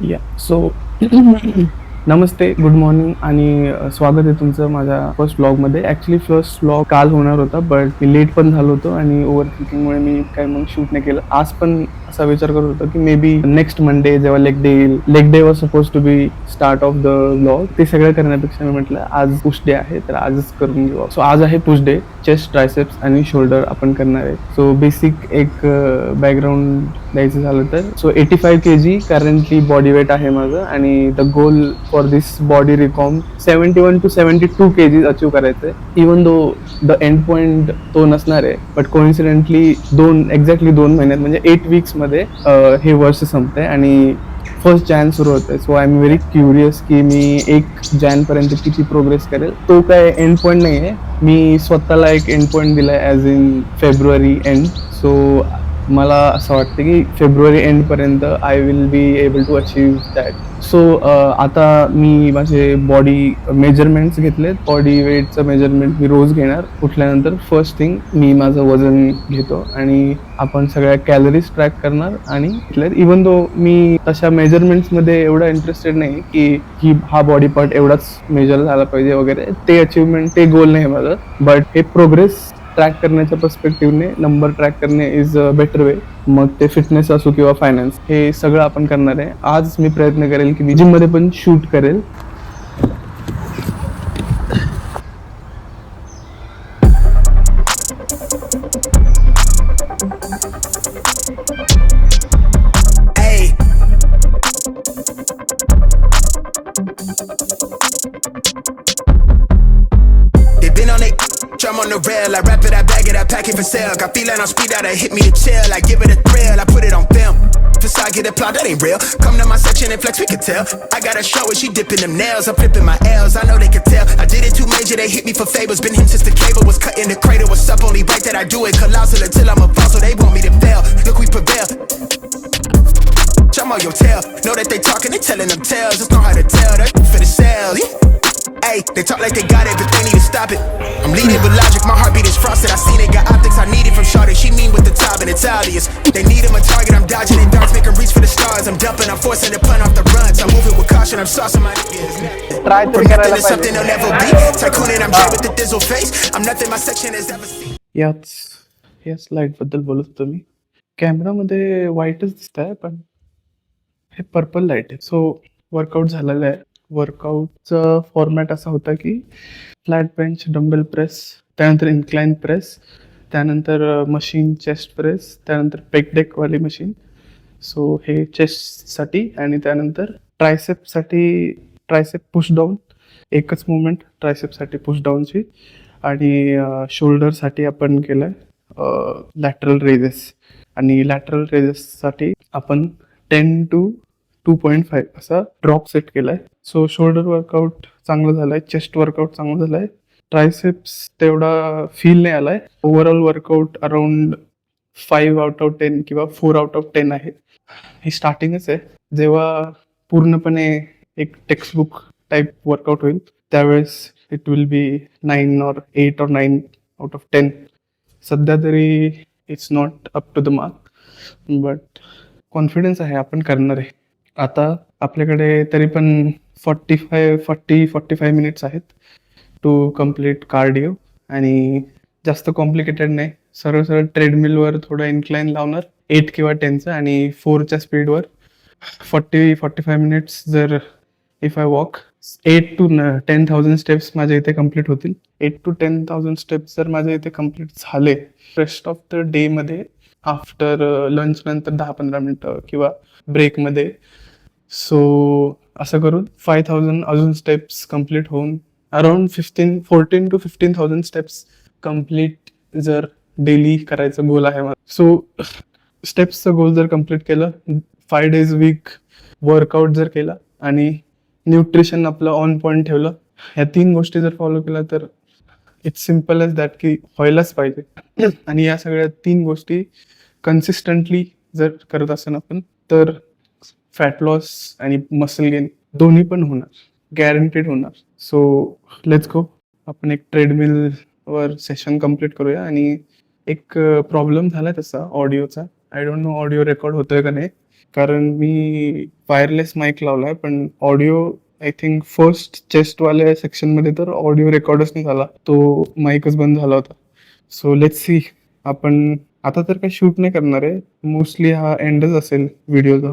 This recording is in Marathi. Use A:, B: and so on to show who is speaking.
A: या सो नमस्ते, गुड मॉर्निंग आणि स्वागत आहे तुमचं माझ्या फर्स्ट व्लॉगमध्ये. ॲक्च्युली फर्स्ट व्लॉग काल होणार होता, बट मी लेट पण झालो होतो आणि ओव्हर थिंकिंगमुळे मी काय मग शूट नाही केलं. आज पण असा विचार करत होतो की मे बी नेक्स्ट मंडे जेव्हा लेग डे येईल, leg day was suppose to be start of the vlog, ते सगळं करण्यापेक्षा मी म्हटलं आज पुश डे आहे तर आजच करून घेऊ. सो आज आहे पुश डे. चेस्ट, ट्रायसेप्स आणि शोल्डर आपण करणार आहे. सो बेसिक एक बॅकग्राऊंड द्यायचं झालं तर so 85 kg currently body weight आहे माझं आणि the goal for this body रिकॉम 71 to 72 kg अचीव करायचं आहे. Even though the end point तो नसणार आहे, बट कोइन्सिडेंटली एक्झॅक्टली 2 महिन्यात म्हणजे 8 weeks मध्ये हे वर्ष संपतंय आणि 1 Jan सुरू होतंय. So I am very curious की मी 1 Jan पर्यंत किती प्रोग्रेस करेल. तो काय एंड पॉइंट नाही आहे, मी स्वतःला एक एंड पॉइंट दिलाय as in February end. So मला असं वाटतं की फेब्रुवारी एंडपर्यंत I will be able to achieve that. So आता मी माझे बॉडी मेजरमेंट्स घेतलेत. बॉडी वेटचं मेजरमेंट मी रोज घेणार. उठल्यानंतर फर्स्ट थिंग मी माझं वजन घेतो आणि आपण सगळ्या कॅलरीज ट्रॅक करणार आणि इवन दो मी तशा मेजरमेंट्समध्ये एवढा इंटरेस्टेड नाही की हा बॉडी पार्ट एवढाच मेजर झाला पाहिजे वगैरे. ते अचिव्हमेंट, ते गोल नाही माझं, बट हे प्रोग्रेस ट्रॅक करण्याच्या पर्स्पेक्टिव्हने नंबर ट्रॅक करणे इज अ बेटर वे. मग ते फिटनेस असो किंवा फायनान्स, हे सगळं आपण करणार आहे. आज मी प्रयत्न करेल की मी जिममध्ये पण शूट करेल.
B: Hey, they been on it, drum on the rail. I wrap it, I bag it, I pack it for sale. Got feeling on speed out, hit me to chill. I give it a thrill, I put it on film. Facade get applaud, that ain't real. Come to my section and flex, we can tell. I got a show where she dipping them nails. I'm flipping my L's, I know they can tell. I did it too major, they hit me for favors. Been him since the cable was cut in the cradle. What's up, only right that I do it. Colossal until I'm a fall, so they want me to fail. Look, we prevail. I'm on your tail. Know that they talking, they telling them tales. Just know how to tell, that for the sale. Hey, they talk like they got it, but they need to stop it. I'm leading with logic, my heartbeat is frosted. I seen it, got optics, I need it from Shorty. She mean with the top and it's obvious. They need him a target, I'm dodging it, darts, make him reach for the stars. I'm dumping, I'm forcing the pun off the runs. I'm moving with caution, I'm saucing my niggas.
A: Try
B: From
A: तरी
B: nothing
A: करायला
B: to something
A: पाहिजे.
B: they'll never be. Tycoon and I'm Jay with the dizzle face. I'm nothing my section has ever seen.
A: याच लाईटबद्दल बोलत होतो मी. कॅमेरामध्ये व्हाईटच दिसत आहे, पण हे पर्पल लाईट आहे. सो वर्कआउट झालेलं आहे. वर्कआउटचा फॉर्मॅट असा होता की फ्लॅट बेंच, डंबेल प्रेस, त्यानंतर इन्क्लाइन प्रेस, त्यानंतर मशीन चेस्ट प्रेस, त्यानंतर पेकडेकवाली मशीन. सो हे चेस्टसाठी आणि त्यानंतर ट्रायसेपसाठी ट्रायसेप पुश डाऊन, एकच मुवमेंट ट्रायसेपसाठी पुश डाऊनची. आणि शोल्डरसाठी आपण केलं आहे लॅटरल रेजेस. आणि लॅटरल रेजेससाठी आपण 10 to 2.5 असा ड्रॉप सेट केला आहे. सो शोल्डर वर्कआउट चांगलं झालं आहे, चेस्ट वर्कआउट चांगलं झालं आहे, ट्रायसेप्स तेवढा फील नाही आला आहे. Overall workout around 5 out of 10 किंवा 4 out of 10 आहे. ही स्टार्टिंगच आहे. जेव्हा पूर्णपणे एक टेक्स्टबुक टाईप वर्कआउट होईल त्यावेळेस it will be 9 or 8 or 9 out of 10. सध्या तरी it's not up to the mark, but confidence आहे, आपण करणार आहे. आता आपल्याकडे तरी पण 45 मिनिट्स आहेत टू कम्प्लीट कार्डिओ. आणि जास्त कॉम्प्लिकेटेड नाही, सरळ सरळ ट्रेडमिलवर थोडं इन्क्लाइन लावणार 8 किंवा 10चं आणि 4च्या स्पीडवर 45 मिनिट्स. जर if I walk 8 to 10,000 steps माझ्या इथे कम्प्लीट होतील. 8 to 10,000 स्टेप्स जर माझ्या इथे कम्प्लीट झाले रेस्ट ऑफ द डेमध्ये आफ्टर लंच नंतर 10-15 मिनटं किंवा ब्रेकमध्ये, सो असं करून 5,000 अजून स्टेप्स कम्प्लीट होऊन अराउंड 14 to 15,000 स्टेप्स कम्प्लीट जर डेली करायचं गोल आहे मला. सो स्टेप्सचं गोल जर कम्प्लीट केलं, 5 days वीक वर्कआउट जर केला आणि न्यूट्रिशन आपलं ऑन पॉईंट ठेवलं, ह्या 3 गोष्टी जर फॉलो केल्या तर इट्स सिम्पल एज दॅट की व्हायलाच पाहिजे. आणि या सगळ्या 3 गोष्टी कन्सिस्टंटली जर करत असेल आपण तर फॅट लॉस आणि मसल गेन दोन्ही पण होणार, गॅरंटेड होणार. So let's go. आपण एक ट्रेडमिलवर सेशन कम्प्लीट करूया. आणि एक प्रॉब्लेम झाला तसा ऑडिओचा, I don't know audio record होतोय का नाही, कारण मी वायरलेस माईक लावलाय, पण ऑडिओ आय थिंक फर्स्ट चेस्टवाल्या सेक्शनमध्ये तर ऑडिओ रेकॉर्डच नाही झाला, तो माईकच बंद झाला होता. So let's see. आपण आता तर काही शूट नाही करणार आहे, मोस्टली हा एंडच असेल व्हिडिओचा.